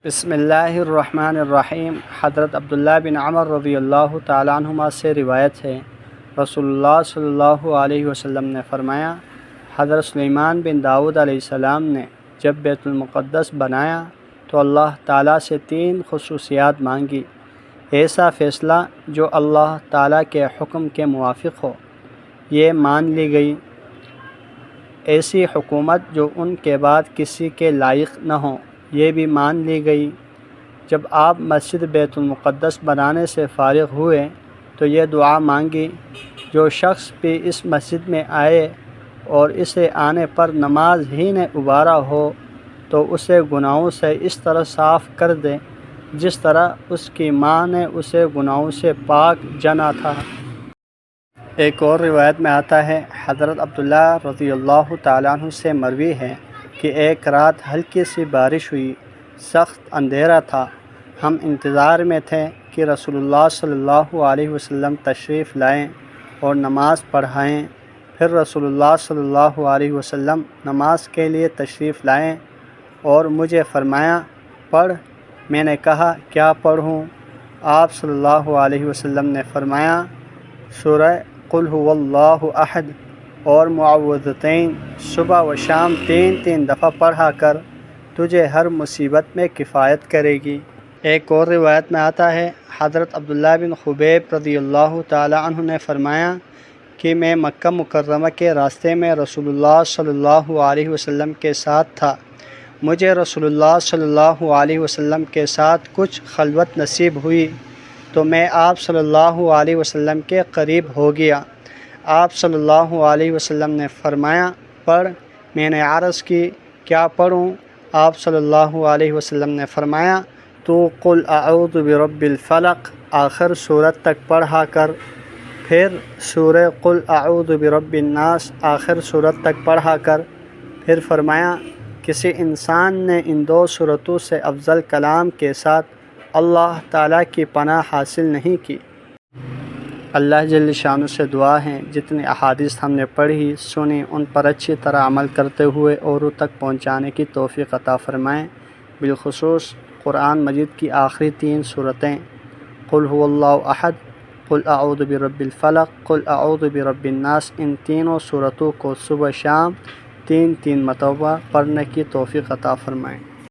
بسم اللہ الرحمن الرحیم۔ حضرت عبداللہ بن عمر رضی اللہ تعالیٰ عنہما سے روایت ہے، رسول اللہ صلی اللہ علیہ وسلم نے فرمایا، حضرت سلیمان بن داؤد علیہ السلام نے جب بیت المقدس بنایا تو اللہ تعالیٰ سے 3 خصوصیات مانگی: ایسا فیصلہ جو اللہ تعالیٰ کے حکم کے موافق ہو، یہ مان لی گئی۔ ایسی حکومت جو ان کے بعد کسی کے لائق نہ ہو، یہ بھی مان لی گئی۔ جب آپ مسجد بیت المقدس بنانے سے فارغ ہوئے تو یہ دعا مانگی: جو شخص بھی اس مسجد میں آئے اور اسے آنے پر نماز ہی نے ابھارا ہو تو اسے گناہوں سے اس طرح صاف کر دے جس طرح اس کی ماں نے اسے گناہوں سے پاک جنا تھا۔ ایک اور روایت میں آتا ہے، حضرت عبداللہ رضی اللہ تعالیٰ عنہ سے مروی ہے کہ ایک رات ہلکی سی بارش ہوئی، سخت اندھیرا تھا، ہم انتظار میں تھے کہ رسول اللہ صلی اللہ علیہ وسلم تشریف لائیں اور نماز پڑھائیں۔ پھر رسول اللہ صلی اللہ علیہ وسلم نماز کے لیے تشریف لائیں اور مجھے فرمایا، پڑھ۔ میں نے کہا، کیا پڑھوں؟ آپ صلی اللہ علیہ وسلم نے فرمایا، سورہ قل هو اللہ احد اور معوذتین صبح و شام 3 دفعہ پڑھا کر، تجھے ہر مصیبت میں کفایت کرے گی۔ ایک اور روایت میں آتا ہے، حضرت عبداللہ بن خبیب رضی اللہ تعالی عنہ نے فرمایا کہ میں مکہ مکرمہ کے راستے میں رسول اللہ صلی اللہ علیہ وسلم کے ساتھ تھا۔ مجھے رسول اللہ صلی اللہ علیہ وسلم کے ساتھ کچھ خلوت نصیب ہوئی تو میں آپ صلی اللہ علیہ وسلم کے قریب ہو گیا۔ آپ صلی اللہ علیہ وسلم نے فرمایا، پڑھ۔ میں نے عرض کی، کیا پڑھوں؟ آپ صلی اللہ علیہ وسلم نے فرمایا، تو قل اعوذ برب الفلق آخر سورت تک پڑھا کر، پھر سورہ قل اعوذ برب الناس آخر سورت تک پڑھا کر۔ پھر فرمایا، کسی انسان نے ان 2 سورتوں سے افضل کلام کے ساتھ اللہ تعالیٰ کی پناہ حاصل نہیں کی۔ اللہ جل شانہ سے دعا ہے، جتنی احادیث ہم نے پڑھی سنی ان پر اچھی طرح عمل کرتے ہوئے اوروں تک پہنچانے کی توفیق عطا فرمائیں۔ بالخصوص قرآن مجید کی آخری 3 سورتیں قل هو اللہ احد، قل اعوذ برب الفلق، قل اعوذ برب الناس، ان تینوں سورتوں کو صبح شام 3 مرتبہ پڑھنے کی توفیق عطا فرمائیں۔